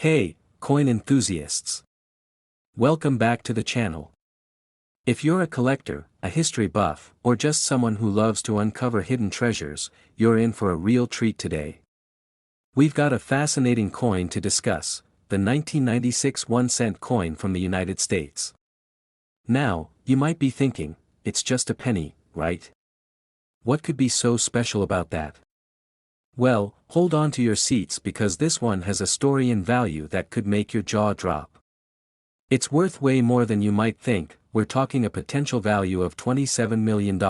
Hey, coin enthusiasts! Welcome back to the channel. If you're a collector, a history buff, or just someone who loves to uncover hidden treasures, you're in for a real treat today. We've got a fascinating coin to discuss, the 1996 1-cent coin from the United States. Now, you might be thinking, it's just a penny, right? What could be so special about that? Well, hold on to your seats because this one has a story and value that could make your jaw drop. It's worth way more than you might think. We're talking a potential value of $27 million.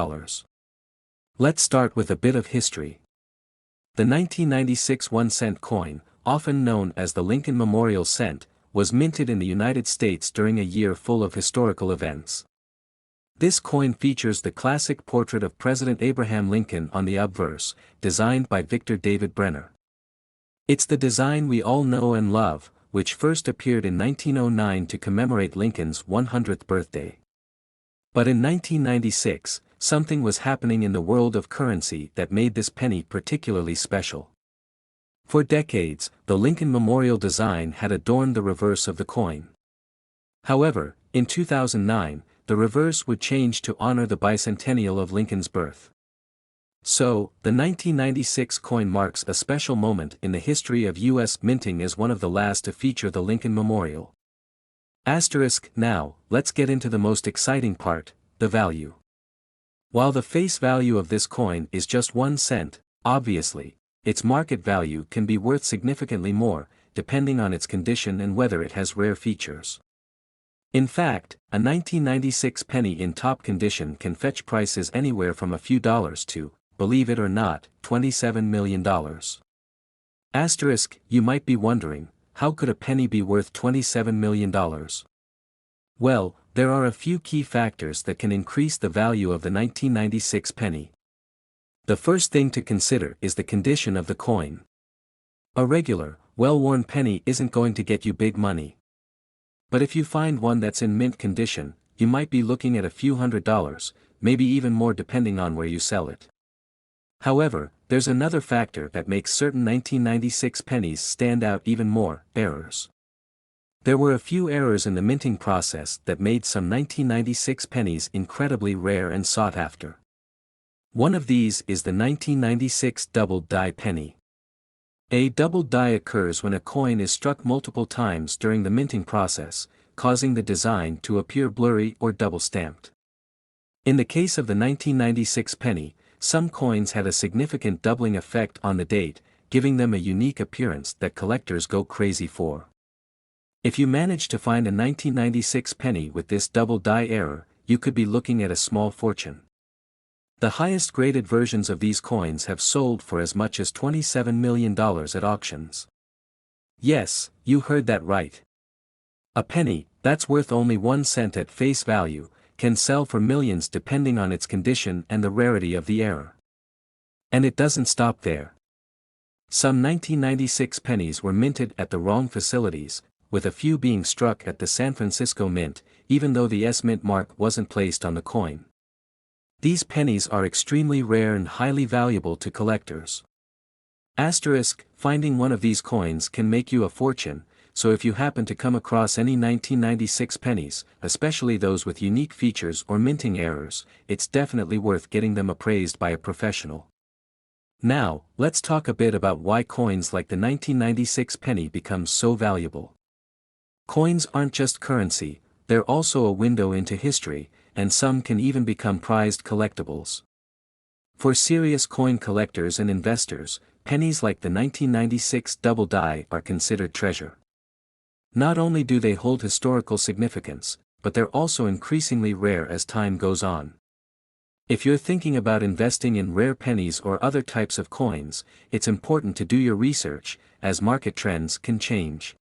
Let's start with a bit of history. The 1996 1-cent coin, often known as the Lincoln Memorial Cent, was minted in the United States during a year full of historical events. This coin features the classic portrait of President Abraham Lincoln on the obverse, designed by Victor David Brenner. It's the design we all know and love, which first appeared in 1909 to commemorate Lincoln's 100th birthday. But in 1996, something was happening in the world of currency that made this penny particularly special. For decades, the Lincoln Memorial design had adorned the reverse of the coin. However, in 2009, the reverse would change to honor the bicentennial of Lincoln's birth. So, the 1996 coin marks a special moment in the history of U.S. minting as one of the last to feature the Lincoln Memorial. Now, let's get into the most exciting part, the value. While the face value of this coin is just 1 cent, obviously, its market value can be worth significantly more, depending on its condition and whether it has rare features. In fact, a 1996 penny in top condition can fetch prices anywhere from a few dollars to, believe it or not, $27 million. You might be wondering, how could a penny be worth $27 million? Well, there are a few key factors that can increase the value of the 1996 penny. The first thing to consider is the condition of the coin. A regular, well-worn penny isn't going to get you big money. But if you find one that's in mint condition, you might be looking at a few $100s, maybe even more depending on where you sell it. However, there's another factor that makes certain 1996 pennies stand out even more: errors. There were a few errors in the minting process that made some 1996 pennies incredibly rare and sought after. One of these is the 1996 doubled die penny. A doubled die occurs when a coin is struck multiple times during the minting process, causing the design to appear blurry or double-stamped. In the case of the 1996 penny, some coins had a significant doubling effect on the date, giving them a unique appearance that collectors go crazy for. If you manage to find a 1996 penny with this double die error, you could be looking at a small fortune. The highest graded versions of these coins have sold for as much as $27 million at auctions. Yes, you heard that right. A penny, that's worth only 1 cent at face value, can sell for millions depending on its condition and the rarity of the error. And it doesn't stop there. Some 1996 pennies were minted at the wrong facilities, with a few being struck at the San Francisco Mint, even though the S Mint mark wasn't placed on the coin. These pennies are extremely rare and highly valuable to collectors. Finding one of these coins can make you a fortune, so if you happen to come across any 1996 pennies, especially those with unique features or minting errors, it's definitely worth getting them appraised by a professional. Now, let's talk a bit about why coins like the 1996 penny become so valuable. Coins aren't just currency, they're also a window into history, and some can even become prized collectibles. For serious coin collectors and investors, pennies like the 1996 double die are considered treasure. Not only do they hold historical significance, but they're also increasingly rare as time goes on. If you're thinking about investing in rare pennies or other types of coins, it's important to do your research, as market trends can change.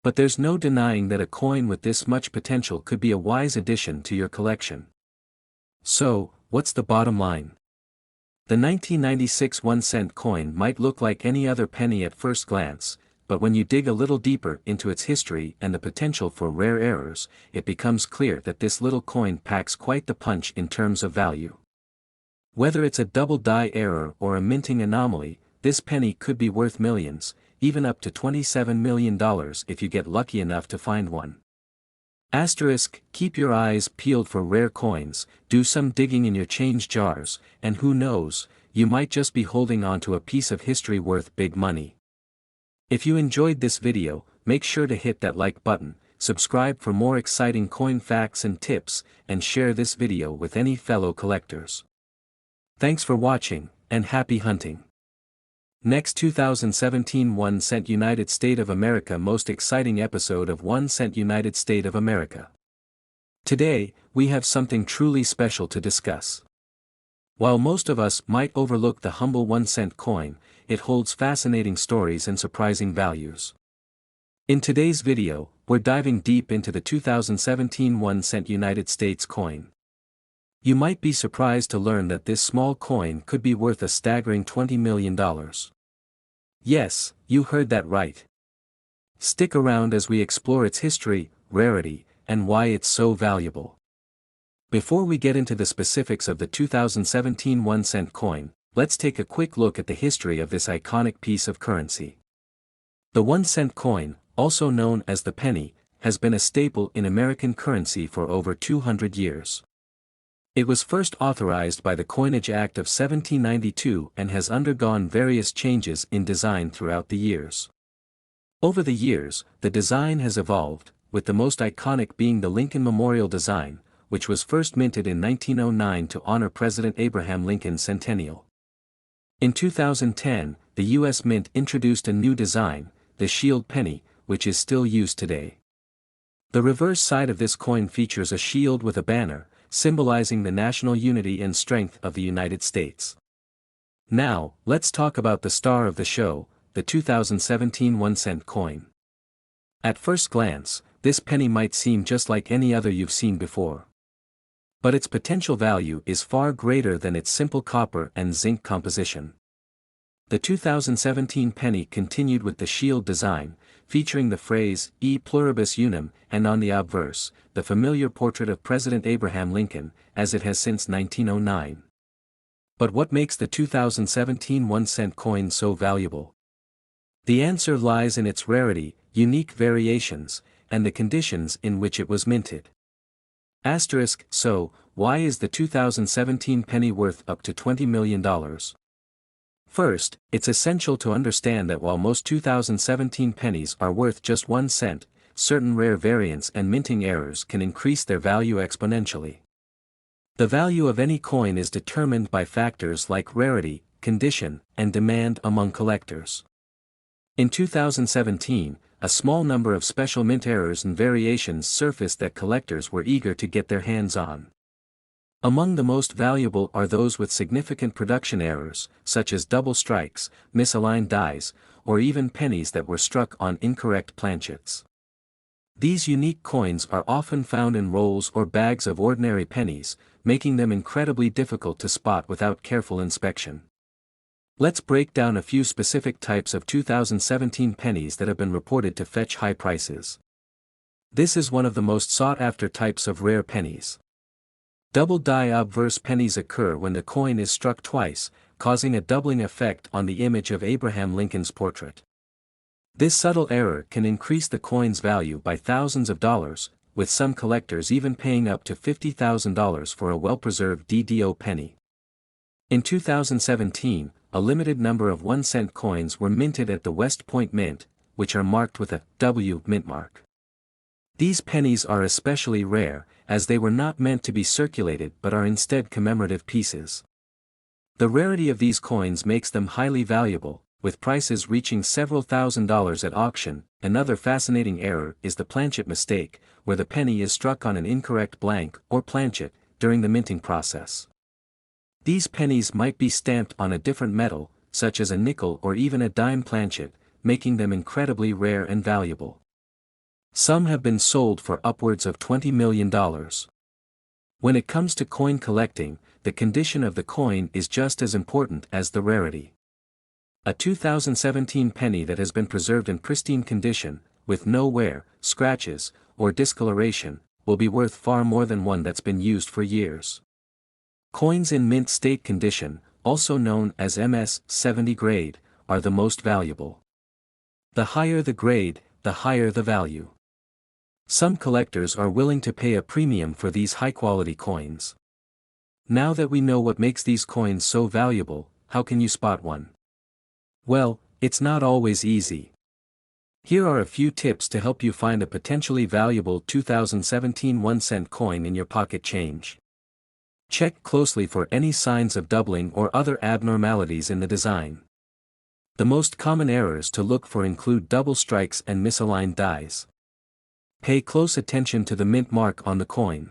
But there's no denying that a coin with this much potential could be a wise addition to your collection. So, what's the bottom line? The 1996 1-cent coin might look like any other penny at first glance, but when you dig a little deeper into its history and the potential for rare errors, it becomes clear that this little coin packs quite the punch in terms of value. Whether it's a double die error or a minting anomaly, this penny could be worth millions, even up to $27 million if you get lucky enough to find one. Asterisk, keep your eyes peeled for rare coins, do some digging in your change jars, and who knows, you might just be holding on to a piece of history worth big money. If you enjoyed this video, make sure to hit that like button, subscribe for more exciting coin facts and tips, and share this video with any fellow collectors. Thanks for watching, and happy hunting. Next 2017 1 Cent United States of America most exciting episode of 1 Cent United States of America. Today, we have something truly special to discuss. While most of us might overlook the humble 1-cent coin, it holds fascinating stories and surprising values. In today's video, we're diving deep into the 2017 1 Cent United States coin. You might be surprised to learn that this small coin could be worth a staggering $20 million. Yes, you heard that right. Stick around as we explore its history, rarity, and why it's so valuable. Before we get into the specifics of the 2017 1-cent coin, let's take a quick look at the history of this iconic piece of currency. The 1-cent coin, also known as the penny, has been a staple in American currency for over 200 years. It was first authorized by the Coinage Act of 1792 and has undergone various changes in design throughout the years. Over the years, the design has evolved, with the most iconic being the Lincoln Memorial design, which was first minted in 1909 to honor President Abraham Lincoln's centennial. In 2010, the U.S. Mint introduced a new design, the Shield penny, which is still used today. The reverse side of this coin features a shield with a banner, symbolizing the national unity and strength of the United States. Now, let's talk about the star of the show, the 2017 1-cent coin. At first glance, this penny might seem just like any other you've seen before. But its potential value is far greater than its simple copper and zinc composition. The 2017 penny continued with the shield design, featuring the phrase, E pluribus unum, and on the obverse, the familiar portrait of President Abraham Lincoln, as it has since 1909. But what makes the 2017 1-cent coin so valuable? The answer lies in its rarity, unique variations, and the conditions in which it was minted. Asterisk, so, why is the 2017 penny worth up to $20 million? First, it's essential to understand that while most 2017 pennies are worth just 1 cent, certain rare variants and minting errors can increase their value exponentially. The value of any coin is determined by factors like rarity, condition, and demand among collectors. In 2017, a small number of special mint errors and variations surfaced that collectors were eager to get their hands on. Among the most valuable are those with significant production errors, such as double strikes, misaligned dies, or even pennies that were struck on incorrect planchets. These unique coins are often found in rolls or bags of ordinary pennies, making them incredibly difficult to spot without careful inspection. Let's break down a few specific types of 2017 pennies that have been reported to fetch high prices. This is one of the most sought-after types of rare pennies. Double die obverse pennies occur when the coin is struck twice, causing a doubling effect on the image of Abraham Lincoln's portrait. This subtle error can increase the coin's value by thousands of dollars, with some collectors even paying up to $50,000 for a well-preserved DDO penny. In 2017, a limited number of 1-cent coins were minted at the West Point Mint, which are marked with a W mint mark. These pennies are especially rare, as they were not meant to be circulated but are instead commemorative pieces. The rarity of these coins makes them highly valuable, with prices reaching several $1,000s at auction. Another fascinating error is the planchet mistake, where the penny is struck on an incorrect blank or planchet during the minting process. These pennies might be stamped on a different metal, such as a nickel or even a dime planchet, making them incredibly rare and valuable. Some have been sold for upwards of $20 million. When it comes to coin collecting, the condition of the coin is just as important as the rarity. A 2017 penny that has been preserved in pristine condition, with no wear, scratches, or discoloration, will be worth far more than one that's been used for years. Coins in mint state condition, also known as MS 70 grade, are the most valuable. The higher the grade, the higher the value. Some collectors are willing to pay a premium for these high-quality coins. Now that we know what makes these coins so valuable, how can you spot one? Well, it's not always easy. Here are a few tips to help you find a potentially valuable 2017 1-cent coin in your pocket change. Check closely for any signs of doubling or other abnormalities in the design. The most common errors to look for include double strikes and misaligned dies. Pay close attention to the mint mark on the coin.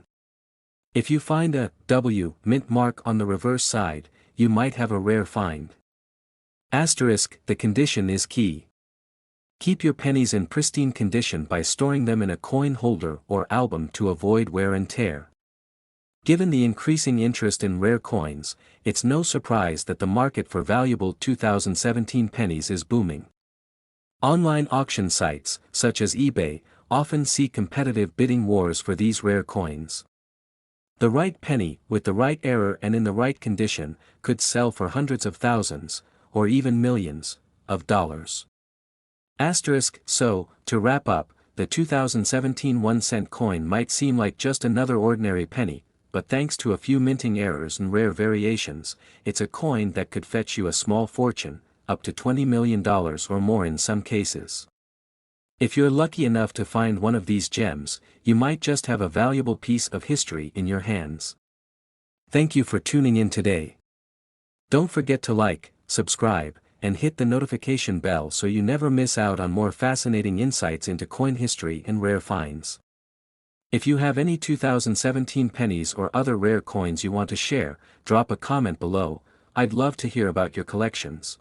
If you find a W mint mark on the reverse side, you might have a rare find. Asterisk, the condition is key. Keep your pennies in pristine condition by storing them in a coin holder or album to avoid wear and tear. Given the increasing interest in rare coins, it's no surprise that the market for valuable 2017 pennies is booming. Online auction sites, such as eBay, often see competitive bidding wars for these rare coins. The right penny, with the right error and in the right condition, could sell for hundreds of thousands, or even millions, of dollars. Asterisk, so, to wrap up, the 2017 1-cent coin might seem like just another ordinary penny, but thanks to a few minting errors and rare variations, it's a coin that could fetch you a small fortune, up to $20 million or more in some cases. If you're lucky enough to find one of these gems, you might just have a valuable piece of history in your hands. Thank you for tuning in today. Don't forget to like, subscribe, and hit the notification bell so you never miss out on more fascinating insights into coin history and rare finds. If you have any 2017 pennies or other rare coins you want to share, drop a comment below. I'd love to hear about your collections.